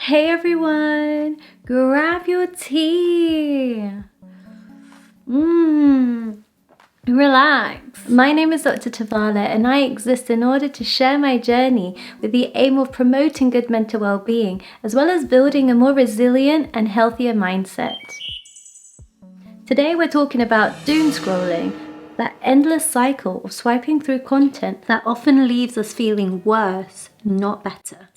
Hey everyone, grab your tea. Relax. My name is Dr. Tarvala and I exist in order to share my journey with the aim of promoting good mental well-being as well as building a more resilient and healthier mindset. Today we're talking about doom scrolling, that endless cycle of swiping through content that often leaves us feeling worse, not better.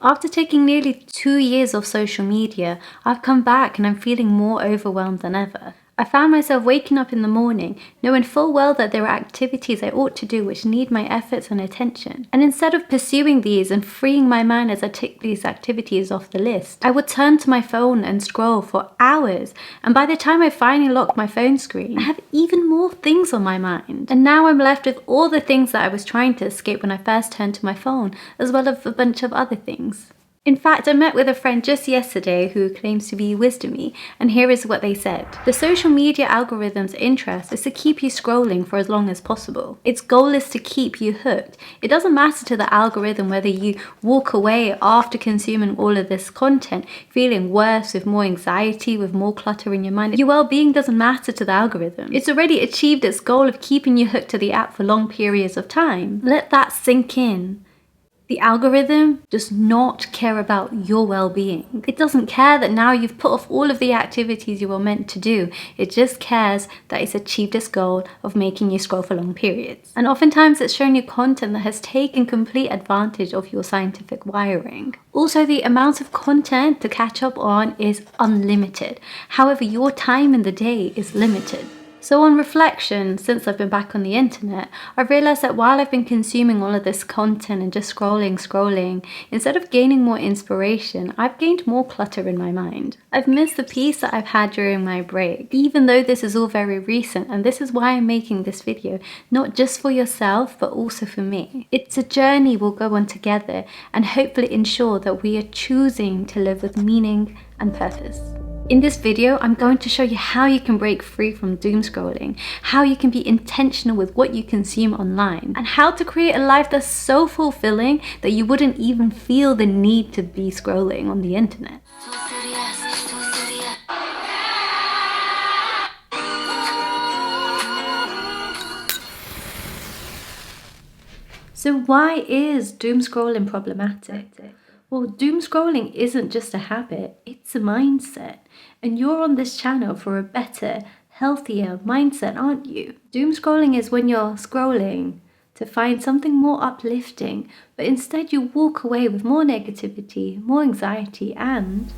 After taking nearly 2 years of social media, I've come back and I'm feeling more overwhelmed than ever. I found myself waking up in the morning, knowing full well that there are activities I ought to do which need my efforts and attention. And instead of pursuing these and freeing my mind as I tick these activities off the list, I would turn to my phone and scroll for hours. And by the time I finally locked my phone screen, I have even more things on my mind. And now I'm left with all the things that I was trying to escape when I first turned to my phone, as well as a bunch of other things. In fact, I met with a friend just yesterday who claims to be wisdomy, and here is what they said. The social media algorithm's interest is to keep you scrolling for as long as possible. Its goal is to keep you hooked. It doesn't matter to the algorithm whether you walk away after consuming all of this content, feeling worse, with more anxiety, with more clutter in your mind. Your well-being doesn't matter to the algorithm. It's already achieved its goal of keeping you hooked to the app for long periods of time. Let that sink in. The algorithm does not care about your well-being. It doesn't care that now you've put off all of the activities you were meant to do. It just cares that it's achieved its goal of making you scroll for long periods. And oftentimes it's showing you content that has taken complete advantage of your scientific wiring. Also, the amount of content to catch up on is unlimited. However, your time in the day is limited. So on reflection, since I've been back on the internet, I've realised that while I've been consuming all of this content and just scrolling, instead of gaining more inspiration, I've gained more clutter in my mind. I've missed the peace that I've had during my break, even though this is all very recent, and this is why I'm making this video, not just for yourself, but also for me. It's a journey we'll go on together and hopefully ensure that we are choosing to live with meaning and purpose. In this video, I'm going to show you how you can break free from doom scrolling, how you can be intentional with what you consume online, and how to create a life that's so fulfilling that you wouldn't even feel the need to be scrolling on the internet. So why is doom scrolling problematic? Well, doom scrolling isn't just a habit, it's a mindset. And you're on this channel for a better, healthier mindset, aren't you? Doom scrolling is when you're scrolling to find something more uplifting, but instead you walk away with more negativity, more anxiety, and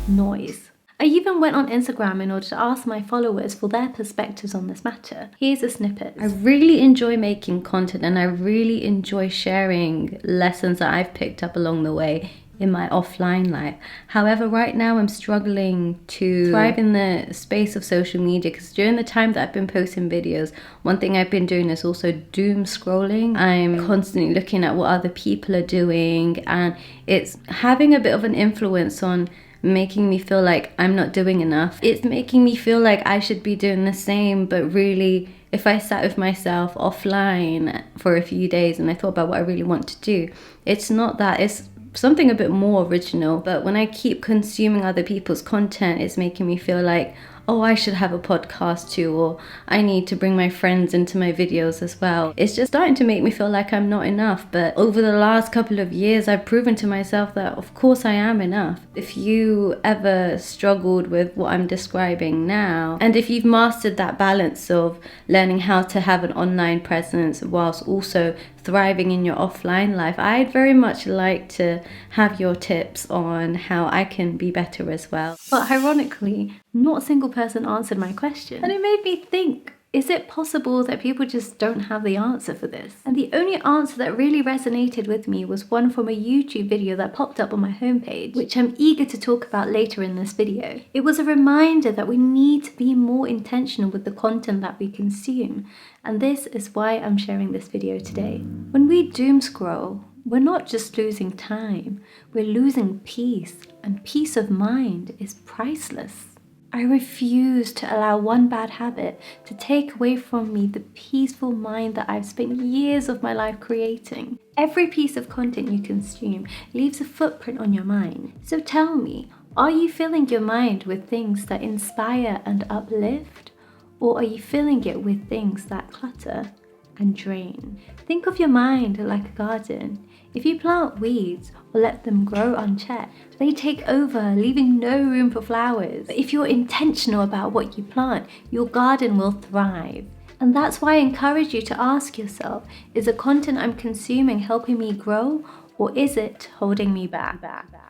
noise. I even went on Instagram in order to ask my followers for their perspectives on this matter. Here's a snippet. I really enjoy making content and I really enjoy sharing lessons that I've picked up along the way in my offline life. However, right now I'm struggling to thrive in the space of social media because during the time that I've been posting videos, one thing I've been doing is also doom scrolling. I'm constantly looking at what other people are doing and it's having a bit of an influence on making me feel like I'm not doing enough. It's making me feel like I should be doing the same, but really, if I sat with myself offline for a few days and I thought about what I really want to do, it's not that, it's something a bit more original. But when I keep consuming other people's content, it's making me feel like, oh, I should have a podcast too, or I need to bring my friends into my videos as well. It's just starting to make me feel like I'm not enough. But over the last couple of years, I've proven to myself that of course I am enough. If you ever struggled with what I'm describing now, and if you've mastered that balance of learning how to have an online presence whilst also thriving in your offline life, I'd very much like to have your tips on how I can be better as well. But ironically, not a single person answered my question. And it made me think, is it possible that people just don't have the answer for this? And the only answer that really resonated with me was one from a YouTube video that popped up on my homepage, which I'm eager to talk about later in this video. It was a reminder that we need to be more intentional with the content that we consume. And this is why I'm sharing this video today. When we doom scroll, we're not just losing time, we're losing peace, and peace of mind is priceless. I refuse to allow one bad habit to take away from me the peaceful mind that I've spent years of my life creating. Every piece of content you consume leaves a footprint on your mind. So tell me, are you filling your mind with things that inspire and uplift? Or are you filling it with things that clutter and drain? Think of your mind like a garden. If you plant weeds or let them grow unchecked, they take over, leaving no room for flowers. But if you're intentional about what you plant, your garden will thrive. And that's why I encourage you to ask yourself, is the content I'm consuming helping me grow, or is it holding me back?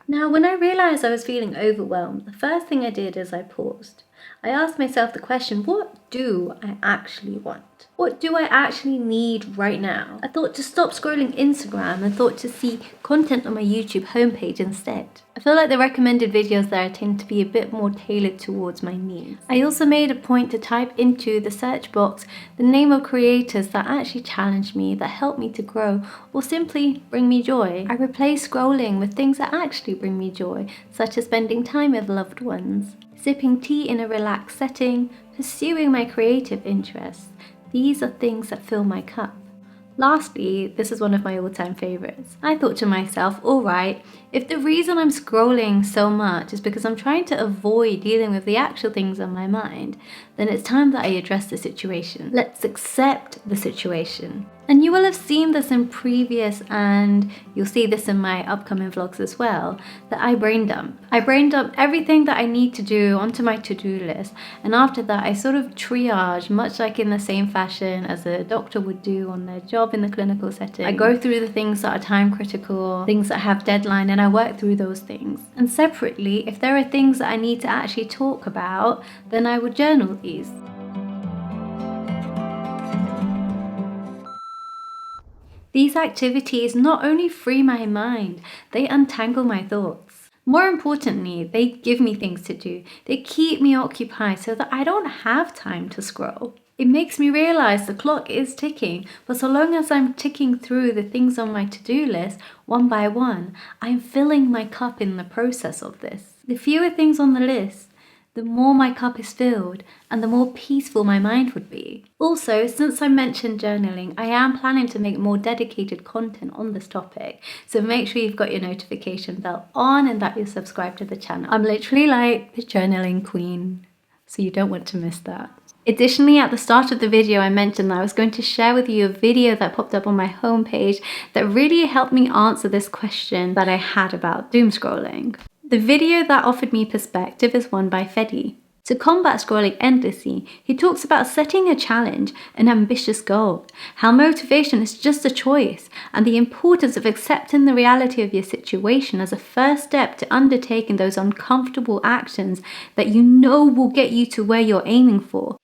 Now, when I realized I was feeling overwhelmed, the first thing I did is I paused. I asked myself the question, what do I actually want? What do I actually need right now? I thought to stop scrolling Instagram and thought to see content on my YouTube homepage instead. I feel like the recommended videos there tend to be a bit more tailored towards my needs. I also made a point to type into the search box the name of creators that actually challenged me, that helped me to grow, or simply bring me joy. I replaced scrolling with things that actually bring me joy, such as spending time with loved ones, sipping tea in a relaxed setting, pursuing my creative interests. These are things that fill my cup. Lastly, this is one of my all-time favorites. I thought to myself, alright, if the reason I'm scrolling so much is because I'm trying to avoid dealing with the actual things on my mind, then it's time that I address the situation. Let's accept the situation. And you will have seen this in previous, and you'll see this in my upcoming vlogs as well, that I brain dump. I brain dump everything that I need to do onto my to-do list, and after that I sort of triage, much like in the same fashion as a doctor would do on their job in the clinical setting. I go through the things that are time critical, things that have deadline, and I work through those things. And separately, if there are things that I need to actually talk about, then I would journal these. These activities not only free my mind, they untangle my thoughts. More importantly, they give me things to do. They keep me occupied so that I don't have time to scroll. It makes me realize the clock is ticking, but so long as I'm ticking through the things on my to-do list one by one, I'm filling my cup in the process of this. The fewer things on the list, the more my cup is filled and the more peaceful my mind would be. Also, since I mentioned journaling, I am planning to make more dedicated content on this topic, so make sure you've got your notification bell on and that you're subscribed to the channel. I'm literally like the journaling queen, so you don't want to miss that. Additionally, at the start of the video, I mentioned that I was going to share with you a video that popped up on my homepage that really helped me answer this question that I had about doom scrolling. The video that offered me perspective is one by Fedi. To combat scrolling endlessly, he talks about setting a challenge, an ambitious goal, how motivation is just a choice, and the importance of accepting the reality of your situation as a first step to undertaking those uncomfortable actions that you know will get you to where you're aiming for.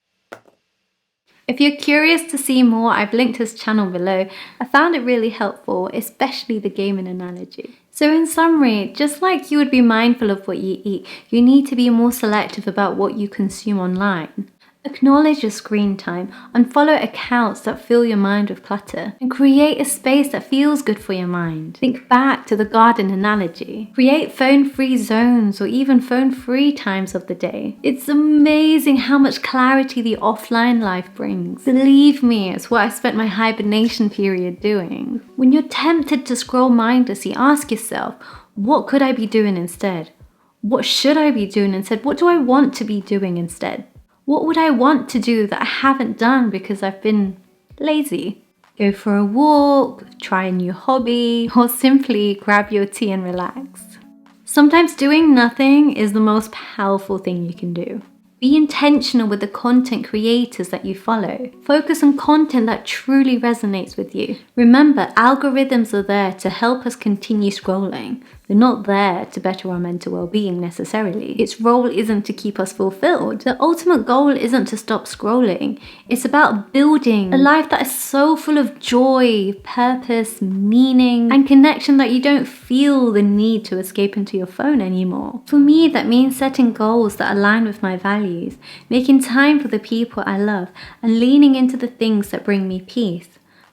If you're curious to see more, I've linked his channel below. I found it really helpful, especially the gaming analogy. So in summary, just like you would be mindful of what you eat, you need to be more selective about what you consume online. Acknowledge your screen time, unfollow accounts that fill your mind with clutter, and create a space that feels good for your mind. Think back to the garden analogy. Create phone-free zones or even phone-free times of the day. It's amazing how much clarity the offline life brings. Believe me, it's what I spent my hibernation period doing. When you're tempted to scroll mindlessly, ask yourself, what could I be doing instead? What should I be doing instead? What do I want to be doing instead? What would I want to do that I haven't done because I've been lazy? Go for a walk, try a new hobby, or simply grab your tea and relax. Sometimes doing nothing is the most powerful thing you can do. Be intentional with the content creators that you follow. Focus on content that truly resonates with you. Remember, algorithms are there to help us continue scrolling. They're not there to better our mental well-being necessarily. Its role isn't to keep us fulfilled. The ultimate goal isn't to stop scrolling. It's about building a life that is so full of joy, purpose, meaning, and connection that you don't feel the need to escape into your phone anymore. For me, that means setting goals that align with my values, making time for the people I love, and leaning into the things that bring me peace,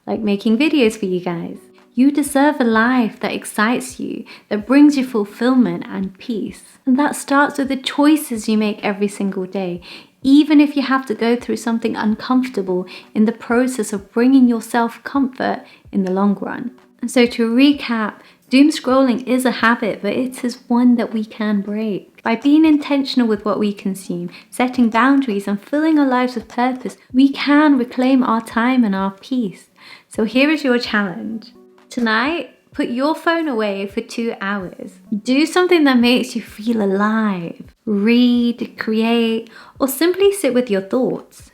like making videos for you guys. You deserve a life that excites you, that brings you fulfillment and peace. And that starts with the choices you make every single day, even if you have to go through something uncomfortable in the process of bringing yourself comfort in the long run. And so to recap, doom scrolling is a habit, but it is one that we can break. By being intentional with what we consume, setting boundaries and filling our lives with purpose, we can reclaim our time and our peace. So here is your challenge. Tonight, put your phone away for 2 hours. Do something that makes you feel alive. Read, create, or simply sit with your thoughts.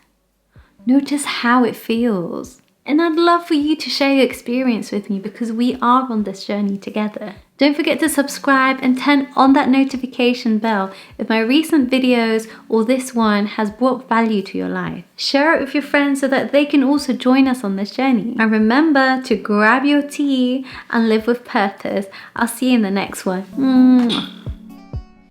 Notice how it feels. And I'd love for you to share your experience with me because we are on this journey together. Don't forget to subscribe and turn on that notification bell if my recent videos or this one has brought value to your life. Share it with your friends so that they can also join us on this journey. And remember to grab your tea and live with purpose. I'll see you in the next one.